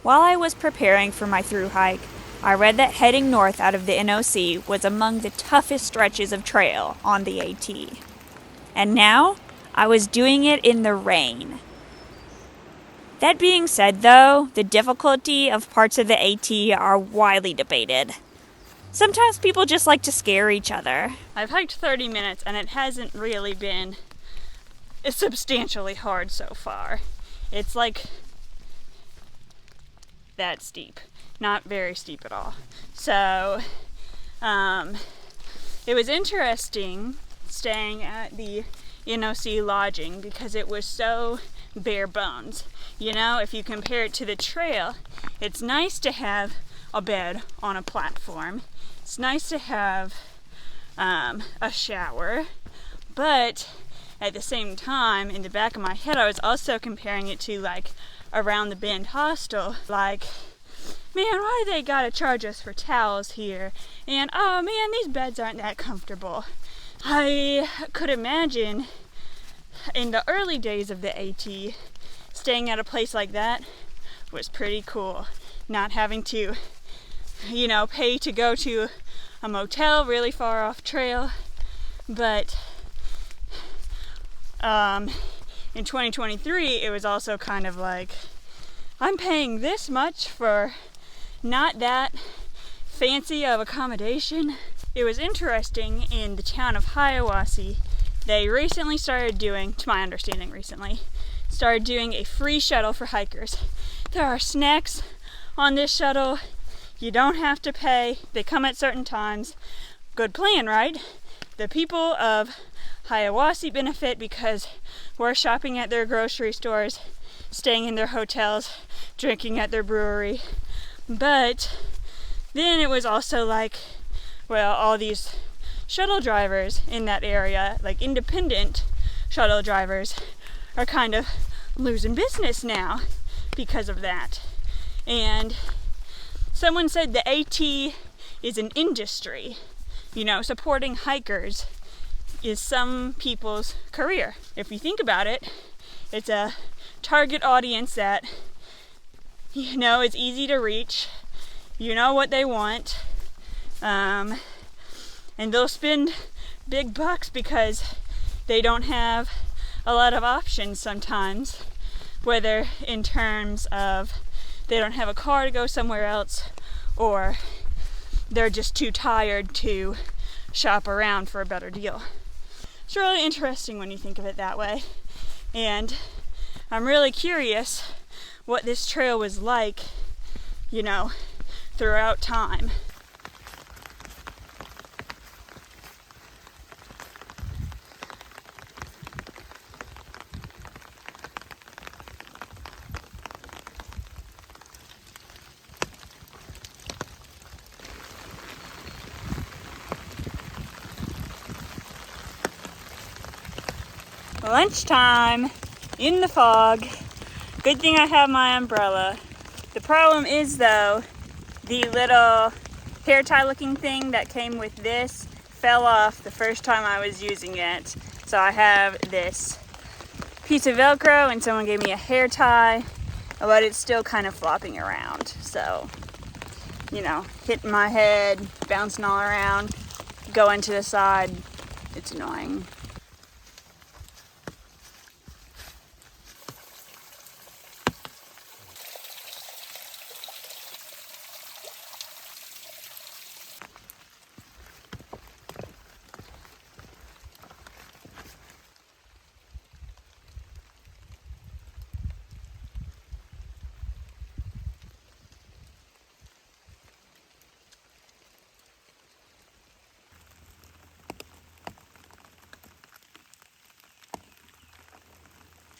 While I was preparing for my thru hike, I read that heading north out of the NOC was among the toughest stretches of trail on the AT. And now, I was doing it in the rain. That being said though, the difficulty of parts of the AT are widely debated. Sometimes people just like to scare each other. I've hiked 30 minutes and it hasn't really been substantially hard so far. It's like that steep. Not very steep at all. So, it was interesting staying at the NOC lodging because it was so bare bones. You know, if you compare it to the trail, it's nice to have a bed on a platform. It's nice to have a shower, but at the same time, in the back of my head, I was also comparing it to like Around the Bend hostel. Like, man, why do they gotta charge us for towels here? And oh man, these beds aren't that comfortable. I could imagine in the early days of the AT, staying at a place like that was pretty cool. Not having to, you know, pay to go to a motel really far off trail. But in 2023, it was also kind of like, I'm paying this much for not that fancy of accommodation. It was interesting in the town of Hiawassee, they recently started doing, to my understanding recently, started doing a free shuttle for hikers. There are snacks on this shuttle. You don't have to pay. They come at certain times. Good plan, right? The people of Hiawassee benefit because we're shopping at their grocery stores, staying in their hotels, drinking at their brewery. But then it was also like, well, all these shuttle drivers in that area, like independent shuttle drivers, are kind of losing business now because of that. And someone said the AT is an industry. You know, supporting hikers is some people's career. If you think about it, it's a target audience that, you know, it's easy to reach. You know what they want. And they'll spend big bucks because they don't have a lot of options sometimes, whether in terms of they don't have a car to go somewhere else or they're just too tired to shop around for a better deal. It's really interesting when you think of it that way. And I'm really curious what this trail was like, you know, throughout time. Lunchtime in the fog. Good thing I have my umbrella. The problem is though, the little hair tie looking thing that came with this fell off the first time I was using it. So I have this piece of Velcro and someone gave me a hair tie, but it's still kind of flopping around. So, you know, hitting my head, bouncing all around, going to the side. It's annoying.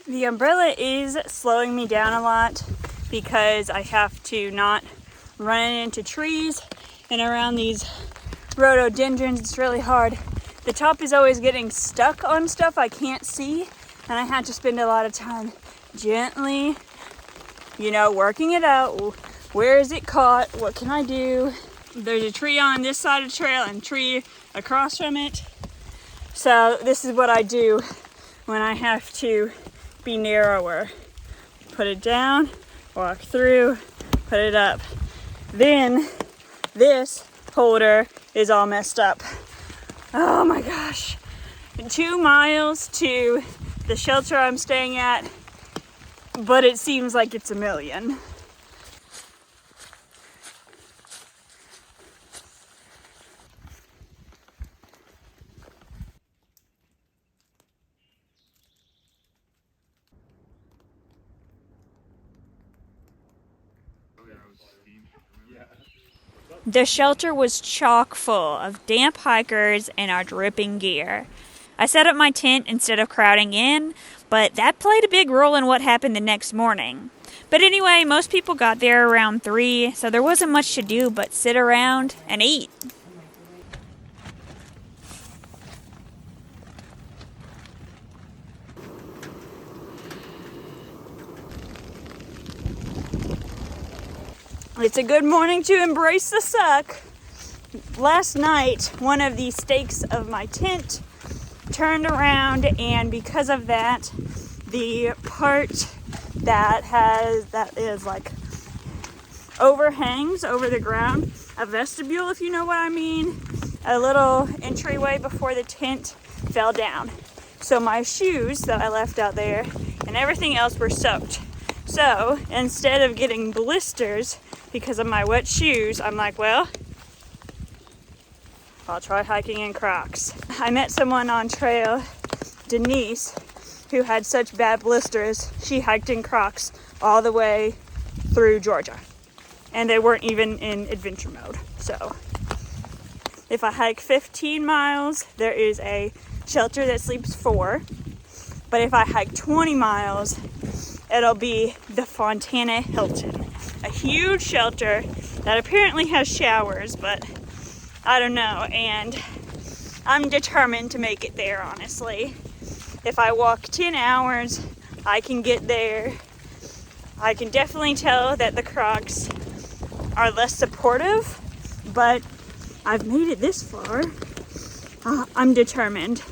The umbrella is slowing me down a lot because I have to not run into trees and around these rhododendrons. It's really hard. The top is always getting stuck on stuff I can't see, and I have to spend a lot of time gently, you know, working it out. Where is it caught? What can I do? There's a tree on this side of the trail and a tree across from it. So this is what I do when I have to be narrower. Put it down, walk through, put it up. Then this holder is all messed up. Oh my gosh. 2 miles to the shelter I'm staying at, but it seems like it's a million. The shelter was chock full of damp hikers and our dripping gear. I set up my tent instead of crowding in, but that played a big role in what happened the next morning. But anyway, most people got there around 3, so there wasn't much to do but sit around and eat. It's a good morning to embrace the suck. Last night, one of the stakes of my tent turned around, and because of that, the part that is like overhangs over the ground, a vestibule, if you know what I mean, a little entryway before the tent fell down. So my shoes that I left out there and everything else were soaked. So instead of getting blisters because of my wet shoes, I'm like, well, I'll try hiking in Crocs. I met someone on trail, Denise, who had such bad blisters, she hiked in Crocs all the way through Georgia. And they weren't even in adventure mode. So if I hike 15 miles, there is a shelter that sleeps 4. But if I hike 20 miles, it'll be the Fontana Hilton. A huge shelter that apparently has showers, but I don't know. And I'm determined to make it there, honestly. If I walk 10 hours, I can get there. I can definitely tell that the Crocs are less supportive, but I've made it this far. I'm determined.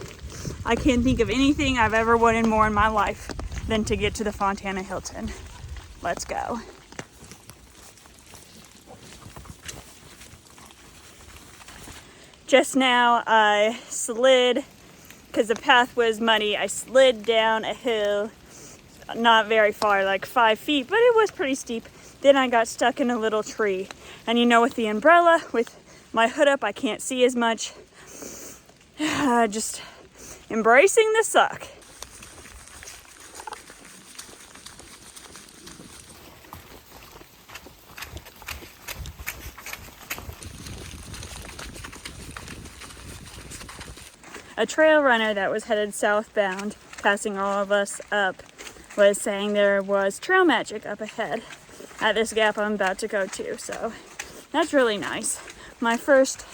I can't think of anything I've ever wanted more in my life than to get to the Fontana Hilton. Let's go. Just now I slid, because the path was muddy, I slid down a hill, not very far, like 5 feet, but it was pretty steep. Then I got stuck in a little tree. And you know, with the umbrella, with my hood up, I can't see as much. Just embracing the suck. A trail runner that was headed southbound, passing all of us up, was saying there was trail magic up ahead at this gap I'm about to go to, so that's really nice. My first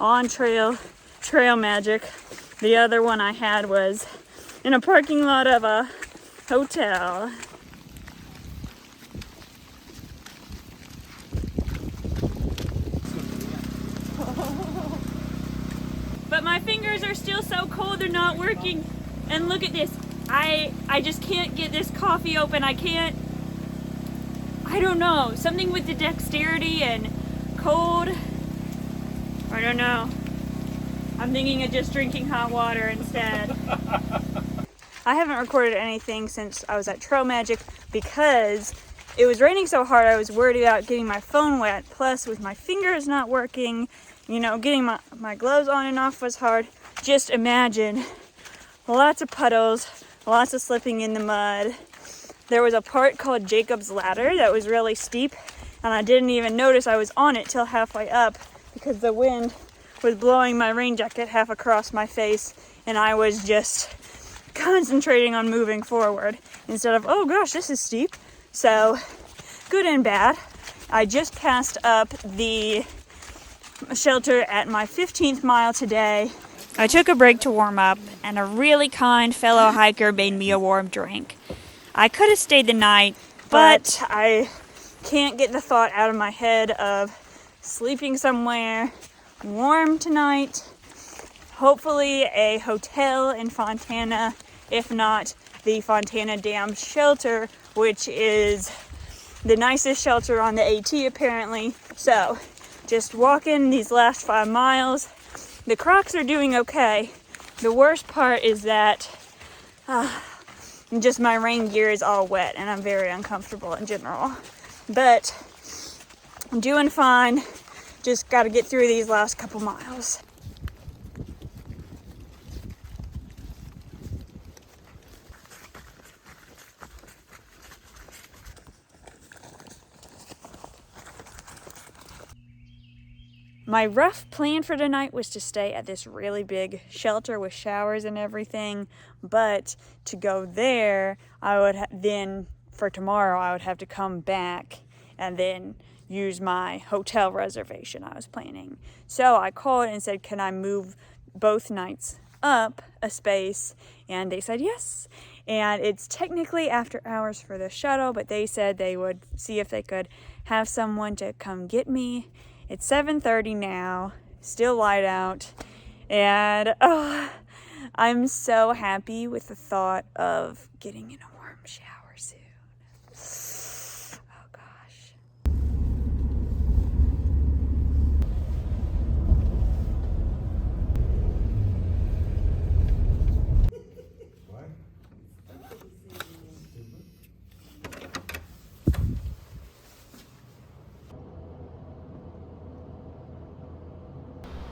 on-trail trail magic. The other one I had was in a parking lot of a hotel. But my fingers are still so cold, they're not working. And look at this. I just can't get this coffee open. I don't know. Something with the dexterity and cold. I don't know. I'm thinking of just drinking hot water instead. I haven't recorded anything since I was at Trail Magic because it was raining so hard I was worried about getting my phone wet. Plus, with my fingers not working, you know, getting my gloves on and off was hard. Just imagine lots of puddles, lots of slipping in the mud. There was a part called Jacob's Ladder that was really steep, and I didn't even notice I was on it till halfway up because the wind was blowing my rain jacket half across my face, and I was just concentrating on moving forward instead of, oh gosh, this is steep. So, good and bad. I just passed up the shelter at my 15th mile today. I took a break to warm up, and a really kind fellow hiker made me a warm drink. I could have stayed the night, but I can't get the thought out of my head of sleeping somewhere warm tonight. Hopefully a hotel in Fontana, if not the Fontana Dam shelter, which is the nicest shelter on the AT apparently. So just walking these last 5 miles. The Crocs are doing okay. The worst part is that just my rain gear is all wet and I'm very uncomfortable in general. But I'm doing fine. Just got to get through these last couple miles. My rough plan for tonight was to stay at this really big shelter with showers and everything, but to go there, I would then, for tomorrow, I would have to come back and then use my hotel reservation I was planning. So I called and said, can I move both nights up a space? And they said yes. And it's technically after hours for the shuttle, but they said they would see if they could have someone to come get me. It's 7:30 now, still light out, and I'm so happy with the thought of getting in a warm shower soon. Oh gosh.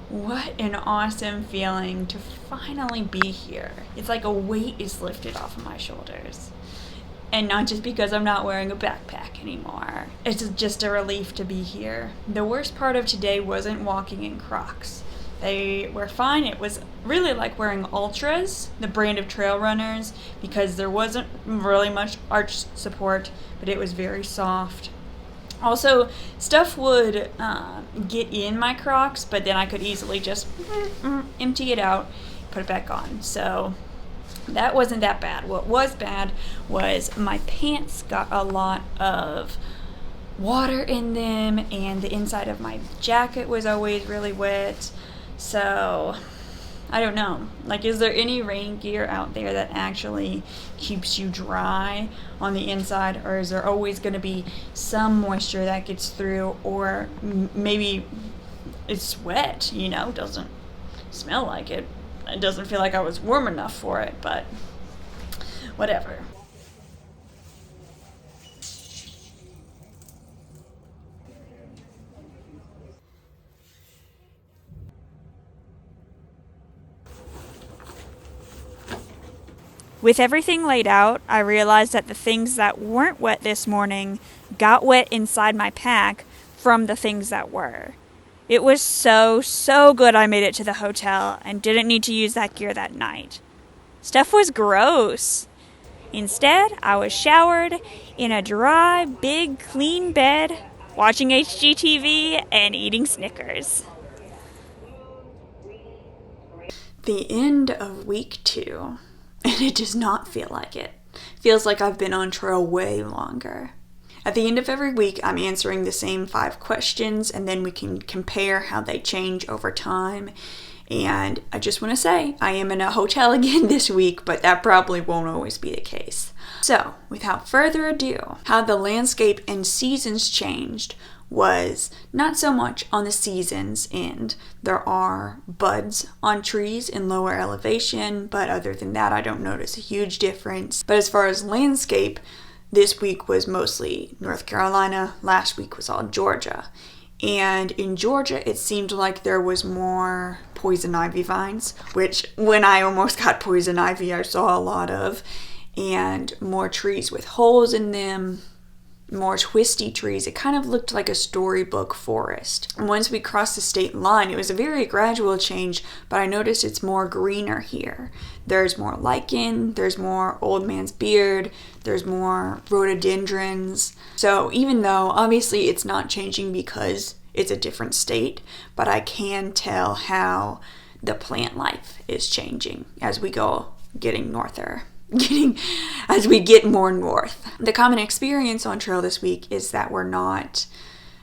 What an awesome feeling to finally be here. It's like a weight is lifted off of my shoulders. And not just because I'm not wearing a backpack anymore. It's just a relief to be here. The worst part of today wasn't walking in Crocs. They were fine. It was really like wearing Ultras, the brand of trail runners, because there wasn't really much arch support, but it was very soft. Also, stuff would get in my Crocs, but then I could easily just empty it out, put it back on. So that wasn't that bad. What was bad was my pants got a lot of water in them, and the inside of my jacket was always really wet. So I don't know. Like, is there any rain gear out there that actually keeps you dry on the inside, or is there always going to be some moisture that gets through, or maybe it's wet, you know, doesn't smell like it. It doesn't feel like I was warm enough for it, but whatever. With everything laid out, I realized that the things that weren't wet this morning got wet inside my pack from the things that were. It was so good I made it to the hotel and didn't need to use that gear that night. Stuff was gross. Instead, I was showered in a dry, big, clean bed, watching HGTV and eating Snickers. The end of week 2. And it does not feel like it. Feels like I've been on trail way longer. At the end of every week, I'm answering the same 5 questions, and then we can compare how they change over time. And I just want to say, I am in a hotel again this week, but that probably won't always be the case. So, without further ado, how the landscape and seasons changed was not so much on the seasons end. There are buds on trees in lower elevation, but other than that, I don't notice a huge difference. But as far as landscape, this week was mostly North Carolina. Last week was all Georgia. And in Georgia, it seemed like there was more poison ivy vines, which when I almost got poison ivy, I saw a lot of, and more trees with holes in them, more twisty trees. It kind of looked like a storybook forest. And once we crossed the state line, it was a very gradual change, but I noticed it's more greener here. There's more lichen, there's more old man's beard, there's more rhododendrons. So even though obviously it's not changing because it's a different state, but I can tell how the plant life is changing as we go getting norther. As we get more north. The common experience on trail this week is that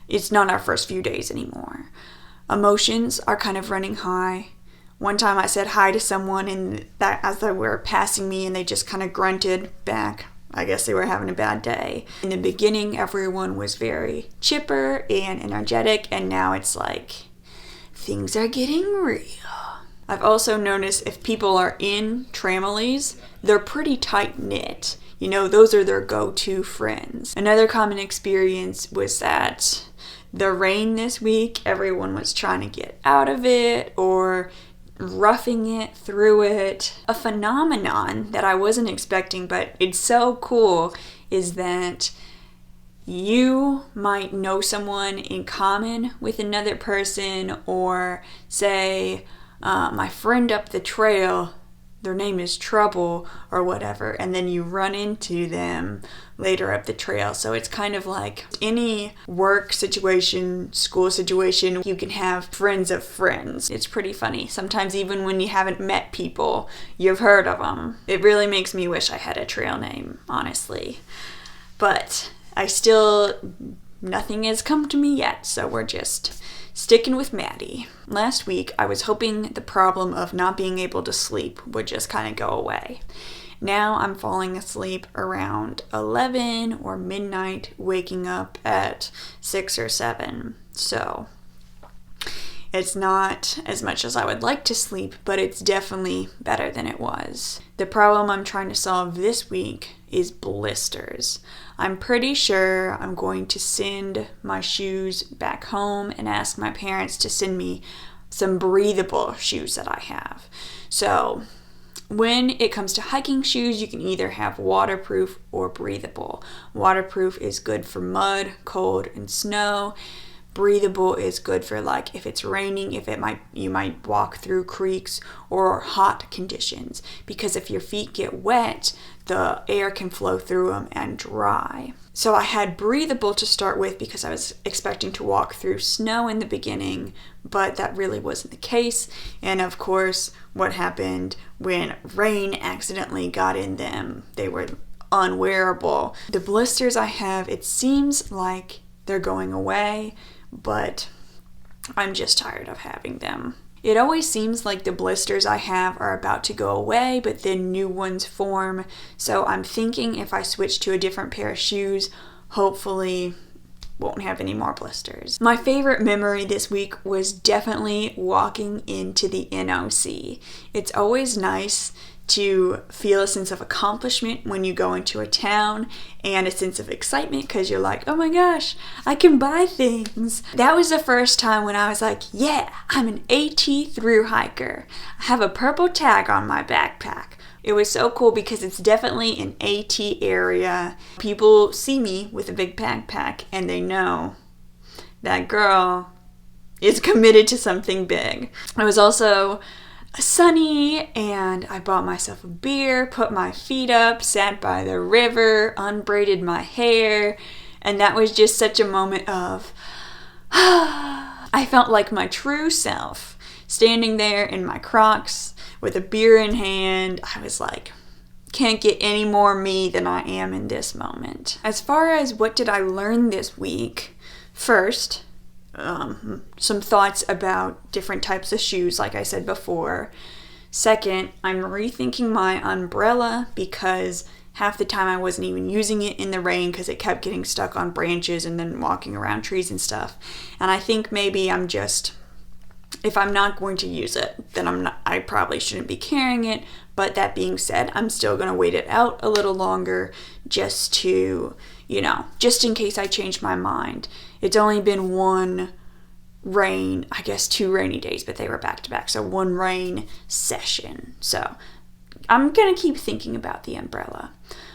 it's not our first few days anymore. Emotions are kind of running high. One time I said hi to someone and that as they were passing me and they just kind of grunted back. I guess they were having a bad day. In the beginning, everyone was very chipper and energetic, and now it's like things are getting real. I've also noticed if people are in tramilies, they're pretty tight-knit. You know, those are their go-to friends. Another common experience was that the rain this week, everyone was trying to get out of it or roughing it through it. A phenomenon that I wasn't expecting, but it's so cool, is that you might know someone in common with another person, or say, my friend up the trail, their name is Trouble or whatever, and then you run into them later up the trail. So it's kind of like any work situation, school situation, you can have friends of friends. It's pretty funny. Sometimes even when you haven't met people, you've heard of them. It really makes me wish I had a trail name, honestly. But nothing has come to me yet, so we're just sticking with Maddie. Last week, I was hoping the problem of not being able to sleep would just kind of go away. Now I'm falling asleep around 11 or midnight, waking up at 6 or 7. So it's not as much as I would like to sleep, but it's definitely better than it was. The problem I'm trying to solve this week is blisters. I'm pretty sure I'm going to send my shoes back home and ask my parents to send me some breathable shoes that I have. So when it comes to hiking shoes, you can either have waterproof or breathable. Waterproof is good for mud, cold, and snow. Breathable is good for like if it's raining, you might walk through creeks or hot conditions, because if your feet get wet, the air can flow through them and dry. So I had breathable to start with because I was expecting to walk through snow in the beginning, but that really wasn't the case. And of course, what happened when rain accidentally got in them, they were unwearable. The blisters I have, it seems like they're going away, but I'm just tired of having them. It always seems like the blisters I have are about to go away, but then new ones form. So I'm thinking if I switch to a different pair of shoes, hopefully won't have any more blisters. My favorite memory this week was definitely walking into the NOC. It's always nice to feel a sense of accomplishment when you go into a town, and a sense of excitement because you're like, oh my gosh, I can buy things. That was the first time when I was like, yeah, I'm an AT Thru Hiker. I have a purple tag on my backpack. It was so cool because it's definitely an AT area. People see me with a big backpack and they know that girl is committed to something big. I was also sunny, and I bought myself a beer, put my feet up, sat by the river, unbraided my hair, and that was just such a moment of I felt like my true self, standing there in my Crocs with a beer in hand. I was like, can't get any more me than I am in this moment. As far as what did I learn this week, first, some thoughts about different types of shoes, like I said before. Second, I'm rethinking my umbrella because half the time I wasn't even using it in the rain because it kept getting stuck on branches and then walking around trees and stuff. And I think maybe if I'm not going to use it, then I probably shouldn't be carrying it. But that being said, I'm still going to wait it out a little longer just to, just in case I change my mind. It's only been one rain, I guess 2 rainy days, but they were back to back. So 1 rain session. So I'm going to keep thinking about the umbrella.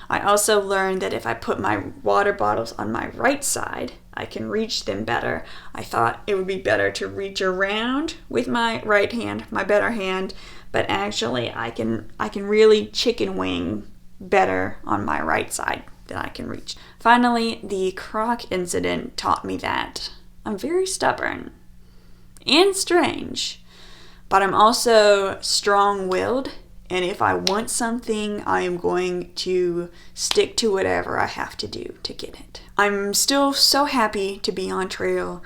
I also learned that if I put my water bottles on my right side, I can reach them better. I thought it would be better to reach around with my right hand, my better hand, but actually I can really chicken wing better on my right side than I can reach. Finally, the Croc incident taught me that I'm very stubborn and strange, but I'm also strong-willed, and if I want something, I am going to stick to whatever I have to do to get it. I'm still so happy to be on trail.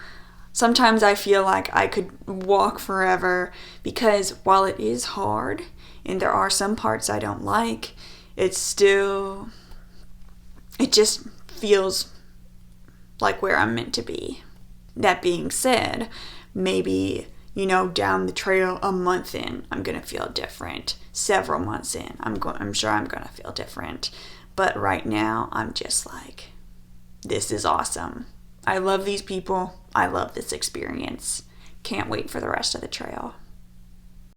Sometimes I feel like I could walk forever because while it is hard and there are some parts I don't like, it's still it just feels like where I'm meant to be. That being said, maybe, you know, down the trail a month in, I'm gonna feel different. Several months in, I'm sure I'm gonna feel different. But right now, I'm just like, this is awesome. I love these people. I love this experience. Can't wait for the rest of the trail.